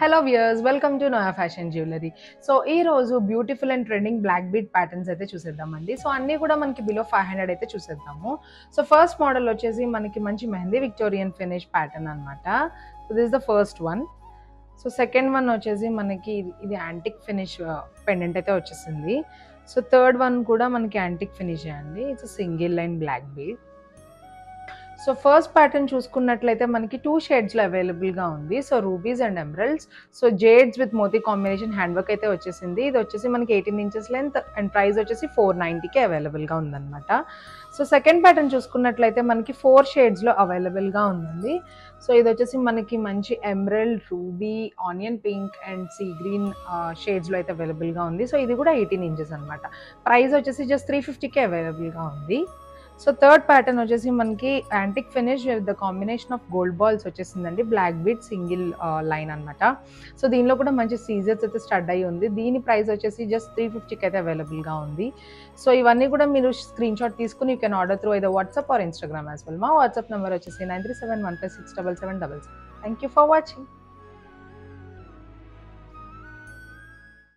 Hello viewers, welcome to Noya fashion jewellery. So ఈ రోజు beautiful and trending black bead patterns అయితే చూసేద్దామండి. So అన్నీ కూడా మనకి బిలో 500 అయితే చూసేద్దాము. సో ఫస్ట్ మోడల్ వచ్చేసి మనకి మంచి మెహందీ విక్టోరియన్ ఫినిష్ ప్యాటర్న్ అనమాట. So this the first one. So second one వచ్చేసి మనకి ఇది యాంటిక్ ఫినిష్ పెండెంట్ అయితే వచ్చేసింది. సో థర్డ్ వన్ కూడా మనకి యాంటిక్ ఫినిష్ అండి. It's single line black bead. So first pattern చూసుకున్నట్లయితే మనకి 2 షేడ్స్లో అవైలబుల్గా ఉంది. So rubies and emeralds. So jades with moti combination hand work అయితే వచ్చేసింది. ఇది వచ్చేసి మనకి 18 ఇంచెస్ లెంత్ అండ్ ప్రైస్ వచ్చేసి 490కే అవైలబుల్గా ఉందన్నమాట. సో సెకండ్ ప్యాటర్న్ చూసుకున్నట్లయితే మనకి 4 షేడ్స్లో అవైలబుల్గా ఉందండి. సో ఇది వచ్చేసి మనకి మంచి emerald, ruby, onion pink and sea green షేడ్స్లో అయితే అవైలబుల్గా ఉంది. సో ఇది కూడా 18 ఇంచెస్ అనమాట. ప్రైస్ వచ్చేసి జస్ట్ 350కే అవైలబుల్గా ఉంది. సో థర్డ్ ప్యాటర్న్ వచ్చేసి మనకి antique finish with the combination of gold balls వచ్చేసిందండి. బ్లాక్ బీడ్ సింగిల్ లైన్ అనమాట. సో దీనిలో కూడా మంచి సీజర్స్ అయితే స్టడ్ అయ్యి ఉంది. దీని ప్రైస్ వచ్చేసి జస్ట్ 350కి అయితే అవైలబుల్గా ఉంది. సో ఇవన్నీ కూడా మీరు స్క్రీన్ షాట్ తీసుకుని you can order through either WhatsApp or Instagram as well. మా వాట్సాప్ నెంబర్ వచ్చేసి 9371567777. Thank you for watching.